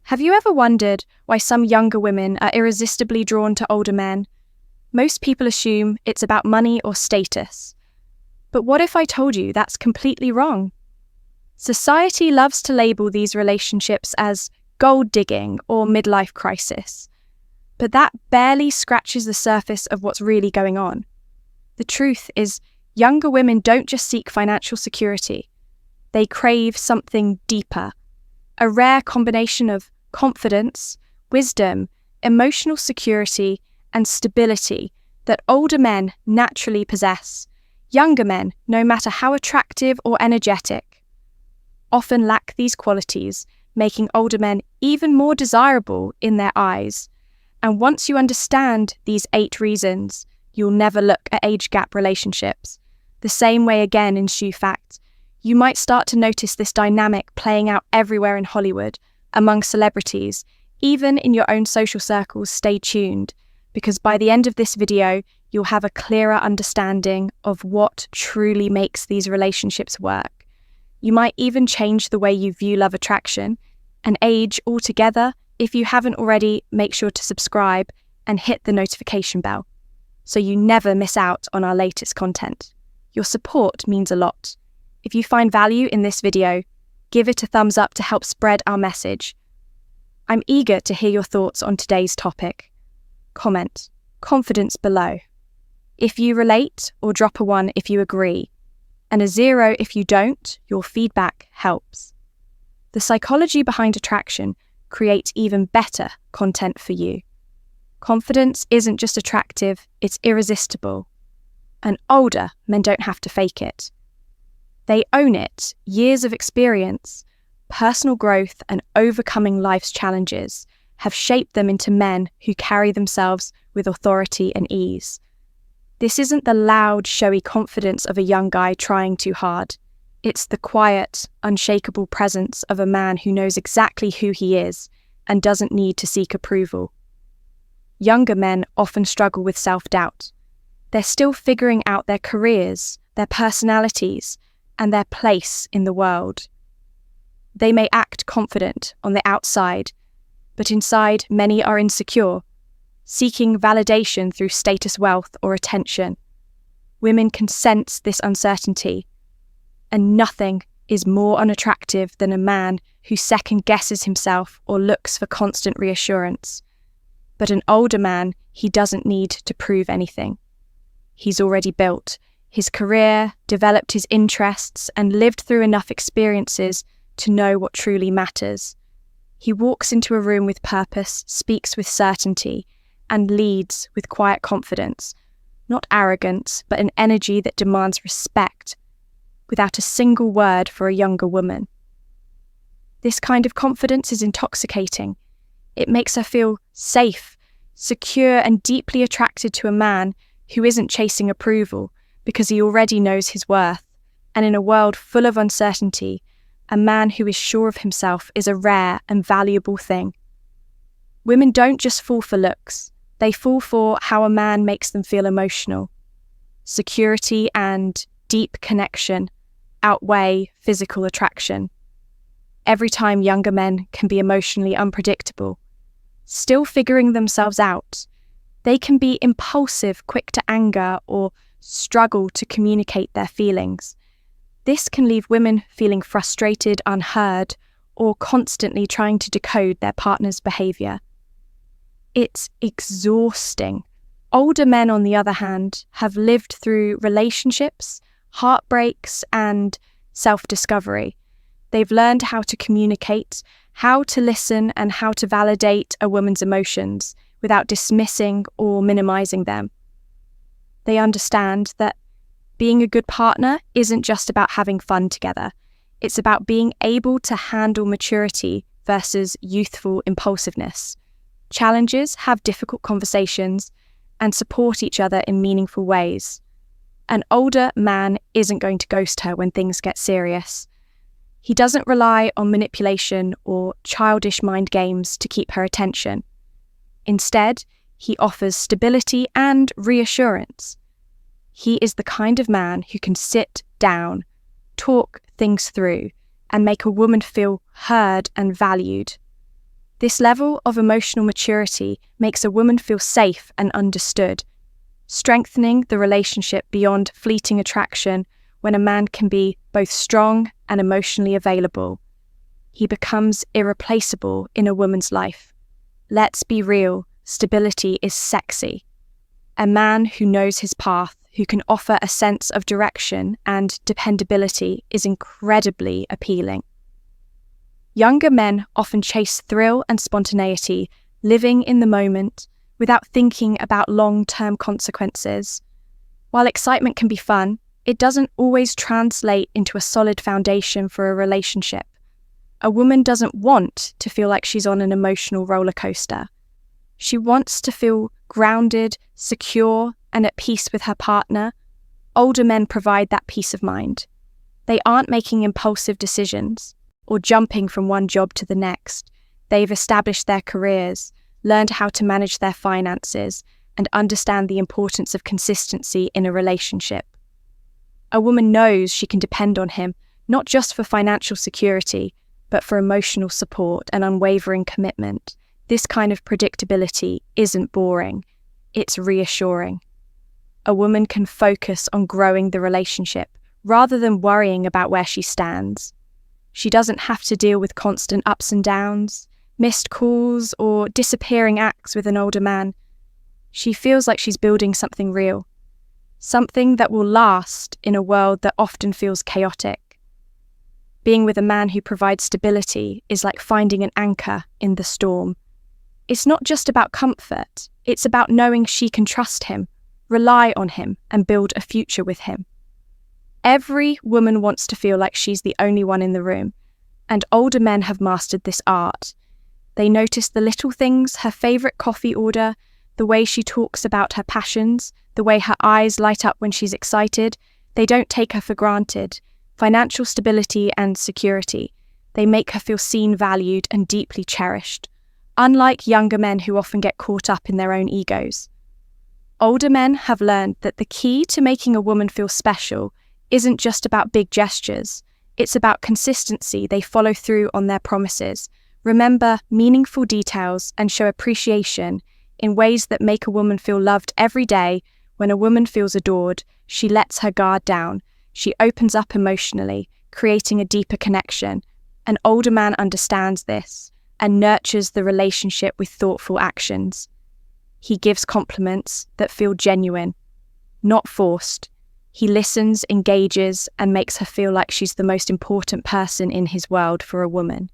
Have you ever wondered why some younger women are irresistibly drawn to older men? Most people assume it's about money or status. But what if I told you that's completely wrong? Society loves to label these relationships as gold digging or midlife crisis. But that barely scratches the surface of what's really going on. The truth is, younger women don't just seek financial security. They crave something deeper, a rare combination of confidence, wisdom, emotional security, and stability that older men naturally possess. Younger men, no matter how attractive or energetic, often lack these qualities, making older men even more desirable in their eyes. And once you understand these 8 reasons, you'll never look at age gap relationships the same way again. In shoe fact, you might start to notice this dynamic playing out everywhere in Hollywood, among celebrities, even in your own social circles. Stay tuned, because by the end of this video, you'll have a clearer understanding of what truly makes these relationships work. You might even change the way you view love attraction and age altogether. If you haven't already, make sure to subscribe and hit the notification bell so you never miss out on our latest content. Your support means a lot. If you find value in this video, give it a thumbs up to help spread our message. I'm eager to hear your thoughts on today's topic. Comment confidence below if you relate, or drop a 1 if you agree, and a 0 if you don't. Your feedback helps. The psychology behind attraction creates even better content for you. Confidence isn't just attractive, it's irresistible. And older men don't have to fake it. They own it. Years of experience, personal growth, and overcoming life's challenges have shaped them into men who carry themselves with authority and ease. This isn't the loud, showy confidence of a young guy trying too hard. It's the quiet, unshakable presence of a man who knows exactly who he is and doesn't need to seek approval. Younger men often struggle with self-doubt. They're still figuring out their careers, their personalities, and their place in the world. They may act confident on the outside, but inside many are insecure, seeking validation through status, wealth, or attention. Women can sense this uncertainty, and nothing is more unattractive than a man who second-guesses himself or looks for constant reassurance. But an older man, he doesn't need to prove anything. He's already built his career, developed his interests, and lived through enough experiences to know what truly matters. He walks into a room with purpose, speaks with certainty, and leads with quiet confidence, not arrogance, but an energy that demands respect, without a single word for a younger woman. This kind of confidence is intoxicating. It makes her feel safe, secure, and deeply attracted to a man who isn't chasing approval, because he already knows his worth. And in a world full of uncertainty, a man who is sure of himself is a rare and valuable thing. Women don't just fall for looks, they fall for how a man makes them feel emotional. Security and deep connection outweigh physical attraction. Every time younger men can be emotionally unpredictable, still figuring themselves out, they can be impulsive, quick to anger, or struggle to communicate their feelings. This can leave women feeling frustrated, unheard, or constantly trying to decode their partner's behaviour. It's exhausting. Older men, on the other hand, have lived through relationships, heartbreaks, and self-discovery. They've learned how to communicate, how to listen, and how to validate a woman's emotions without dismissing or minimizing them. They understand that being a good partner isn't just about having fun together. It's about being able to handle maturity versus youthful impulsiveness, challenges, have difficult conversations, and support each other in meaningful ways. An older man isn't going to ghost her when things get serious. He doesn't rely on manipulation or childish mind games to keep her attention. Instead, he offers stability and reassurance. He is the kind of man who can sit down, talk things through, and make a woman feel heard and valued. This level of emotional maturity makes a woman feel safe and understood, strengthening the relationship beyond fleeting attraction. When a man can be both strong and emotionally available, he becomes irreplaceable in a woman's life. Let's be real, stability is sexy. A man who knows his path, who can offer a sense of direction and dependability, is incredibly appealing. Younger men often chase thrill and spontaneity, living in the moment without thinking about long-term consequences. While excitement can be fun, it doesn't always translate into a solid foundation for a relationship. A woman doesn't want to feel like she's on an emotional roller coaster. She wants to feel grounded, secure, and at peace with her partner. Older men provide that peace of mind. They aren't making impulsive decisions or jumping from one job to the next. They've established their careers, learned how to manage their finances, and understand the importance of consistency in a relationship. A woman knows she can depend on him, not just for financial security, but for emotional support and unwavering commitment. This kind of predictability isn't boring, it's reassuring. A woman can focus on growing the relationship rather than worrying about where she stands. She doesn't have to deal with constant ups and downs, missed calls, or disappearing acts with an older man. She feels like she's building something real, something that will last in a world that often feels chaotic. Being with a man who provides stability is like finding an anchor in the storm. It's not just about comfort, it's about knowing she can trust him, rely on him, and build a future with him. Every woman wants to feel like she's the only one in the room, and older men have mastered this art. They notice the little things, her favourite coffee order, the way she talks about her passions, the way her eyes light up when she's excited. They don't take her for granted. Financial stability and security. They make her feel seen, valued, and deeply cherished. Unlike younger men who often get caught up in their own egos. Older men have learned that the key to making a woman feel special isn't just about big gestures. It's about consistency. They follow through on their promises, remember meaningful details, and show appreciation in ways that make a woman feel loved every day. When a woman feels adored, she lets her guard down. She opens up emotionally, creating a deeper connection. An older man understands this and nurtures the relationship with thoughtful actions. He gives compliments that feel genuine, not forced. He listens, engages, and makes her feel like she's the most important person in his world. For a woman,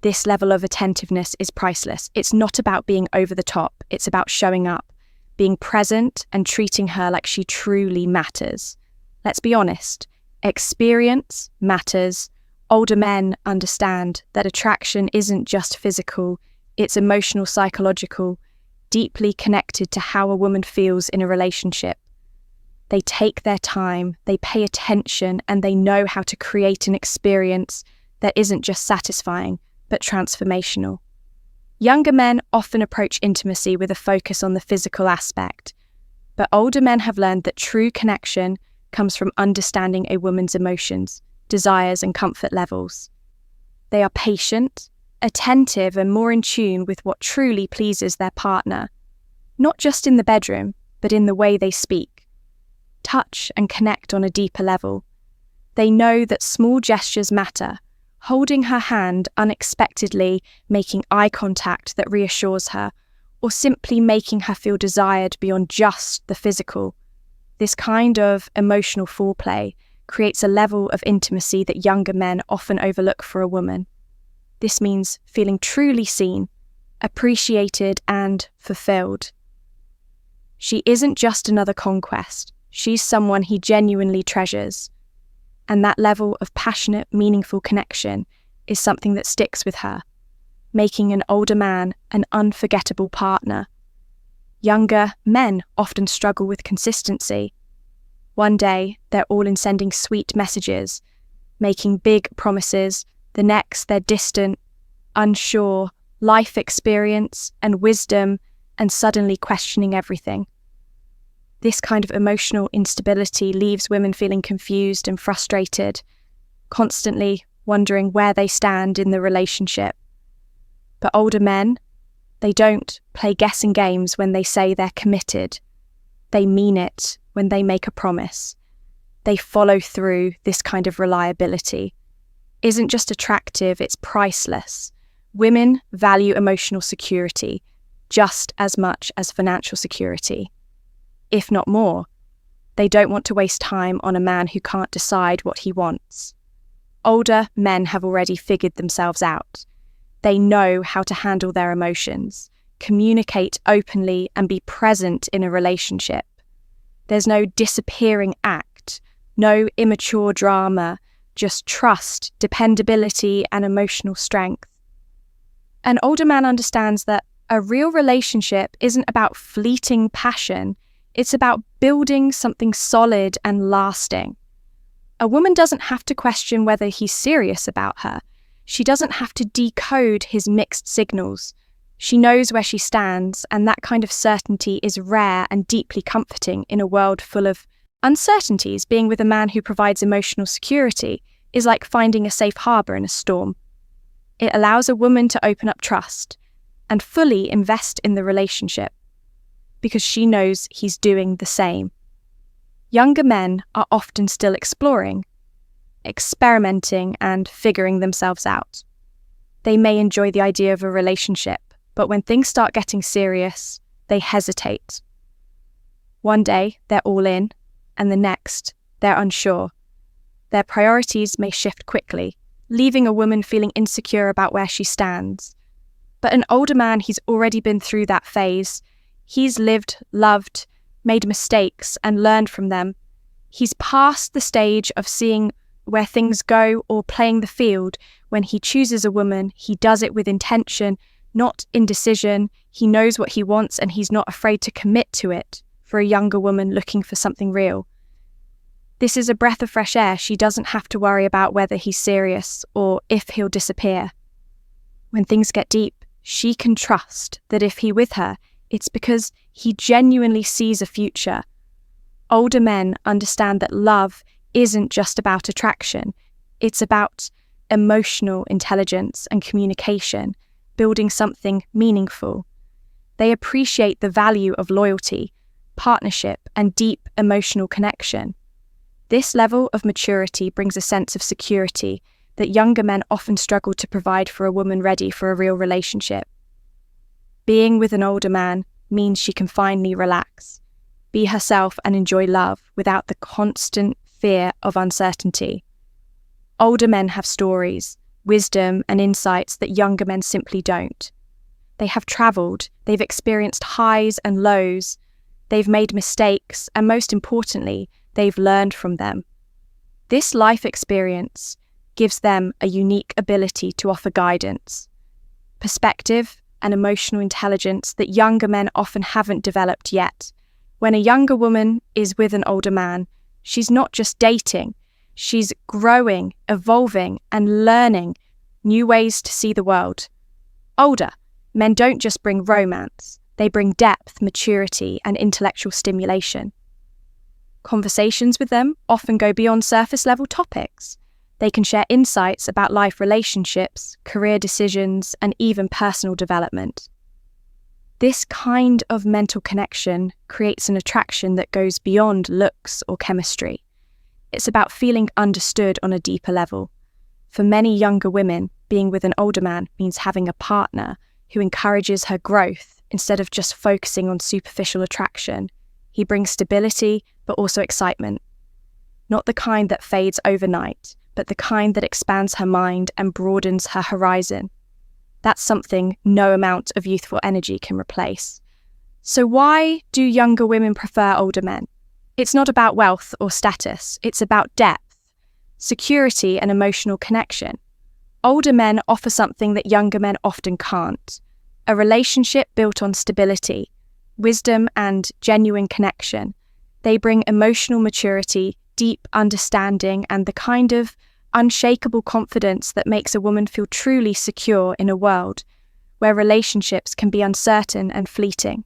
this level of attentiveness is priceless. It's not about being over the top. It's about showing up, being present, and treating her like she truly matters. Let's be honest, experience matters. Older men understand that attraction isn't just physical, it's emotional, psychological, deeply connected to how a woman feels in a relationship. They take their time, they pay attention, and they know how to create an experience that isn't just satisfying, but transformational. Younger men often approach intimacy with a focus on the physical aspect, but older men have learned that true connection comes from understanding a woman's emotions, desires, and comfort levels. They are patient, attentive, and more in tune with what truly pleases their partner, not just in the bedroom, but in the way they speak, touch, and connect on a deeper level. They know that small gestures matter, holding her hand unexpectedly, making eye contact that reassures her, or simply making her feel desired beyond just the physical. This kind of emotional foreplay creates a level of intimacy that younger men often overlook for a woman. This means feeling truly seen, appreciated, and fulfilled. She isn't just another conquest. She's someone he genuinely treasures. And that level of passionate, meaningful connection is something that sticks with her, making an older man an unforgettable partner. Younger men often struggle with consistency. One day, they're all in sending sweet messages, making big promises. The next, they're distant, unsure, life experience and wisdom, and suddenly questioning everything. This kind of emotional instability leaves women feeling confused and frustrated, constantly wondering where they stand in the relationship. But older men, they don't play guessing games when they say they're committed. They mean it when they make a promise. They follow through. This kind of reliability isn't just attractive, it's priceless. Women value emotional security just as much as financial security, if not more. They don't want to waste time on a man who can't decide what he wants. Older men have already figured themselves out. They know how to handle their emotions, communicate openly, and be present in a relationship. There's no disappearing act, no immature drama, just trust, dependability, and emotional strength. An older man understands that a real relationship isn't about fleeting passion, it's about building something solid and lasting. A woman doesn't have to question whether he's serious about her. She doesn't have to decode his mixed signals. She knows where she stands, and that kind of certainty is rare and deeply comforting in a world full of uncertainties. Being with a man who provides emotional security is like finding a safe harbour in a storm. It allows a woman to open up trust and fully invest in the relationship because she knows he's doing the same. Younger men are often still exploring, experimenting, and figuring themselves out. They may enjoy the idea of a relationship, but when things start getting serious, they hesitate. One day, they're all in, and the next, they're unsure. Their priorities may shift quickly, leaving a woman feeling insecure about where she stands. But an older man, he's already been through that phase. He's lived, loved, made mistakes, and learned from them. He's past the stage of seeing where things go or playing the field. When he chooses a woman, he does it with intention, not indecision. He knows what he wants and he's not afraid to commit to it for a younger woman looking for something real. This is a breath of fresh air. She doesn't have to worry about whether he's serious or if he'll disappear. When things get deep, she can trust that if he's with her, it's because he genuinely sees a future. Older men understand that love isn't just about attraction. It's about emotional intelligence and communication, building something meaningful. They appreciate the value of loyalty, partnership, and deep emotional connection. This level of maturity brings a sense of security that younger men often struggle to provide for a woman ready for a real relationship. Being with an older man means she can finally relax, be herself, and enjoy love without the constant fear of uncertainty. Older men have stories, wisdom, and insights that younger men simply don't. They have travelled, they've experienced highs and lows, they've made mistakes, and most importantly, they've learned from them. This life experience gives them a unique ability to offer guidance, perspective, and emotional intelligence that younger men often haven't developed yet. When a younger woman is with an older man, she's not just dating, she's growing, evolving, and learning new ways to see the world. Older men don't just bring romance, they bring depth, maturity, and intellectual stimulation. Conversations with them often go beyond surface-level topics. They can share insights about life, relationships, career decisions, and even personal development. This kind of mental connection creates an attraction that goes beyond looks or chemistry. It's about feeling understood on a deeper level. For many younger women, being with an older man means having a partner who encourages her growth instead of just focusing on superficial attraction. He brings stability, but also excitement. Not the kind that fades overnight, but the kind that expands her mind and broadens her horizon. That's something no amount of youthful energy can replace. So why do younger women prefer older men? It's not about wealth or status, it's about depth, security, and emotional connection. Older men offer something that younger men often can't: a relationship built on stability, wisdom, and genuine connection. They bring emotional maturity, deep understanding, and the kind of unshakable confidence that makes a woman feel truly secure in a world where relationships can be uncertain and fleeting.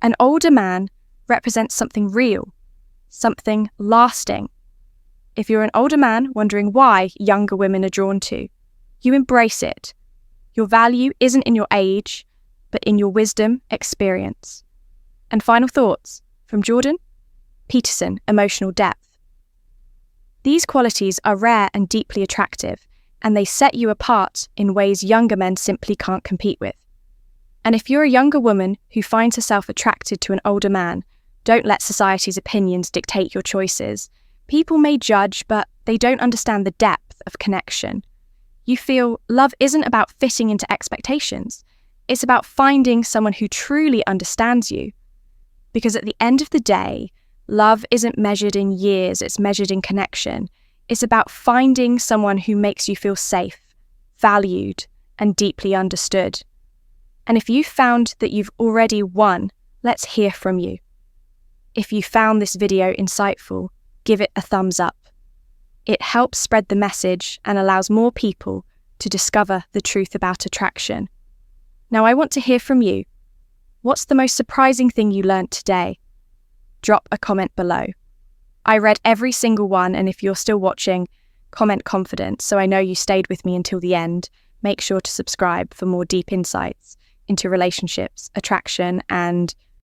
An older man represents something real, something lasting. If you're an older man wondering why younger women are drawn to, you embrace it. Your value isn't in your age, but in your wisdom, experience. And final thoughts from Jordan Peterson, emotional depth. These qualities are rare and deeply attractive, and they set you apart in ways younger men simply can't compete with. And if you're a younger woman who finds herself attracted to an older man, don't let society's opinions dictate your choices. People may judge, but they don't understand the depth of connection. You feel love isn't about fitting into expectations. It's about finding someone who truly understands you. Because at the end of the day, love isn't measured in years, it's measured in connection. It's about finding someone who makes you feel safe, valued, and deeply understood. And if you found that you've already won, let's hear from you. If you found this video insightful, give it a thumbs up. It helps spread the message and allows more people to discover the truth about attraction. Now I want to hear from you. What's the most surprising thing you learned today? Drop a comment below. I read every single one, and if you're still watching, comment confident so I know you stayed with me until the end. Make sure to subscribe for more deep insights into relationships, attraction, and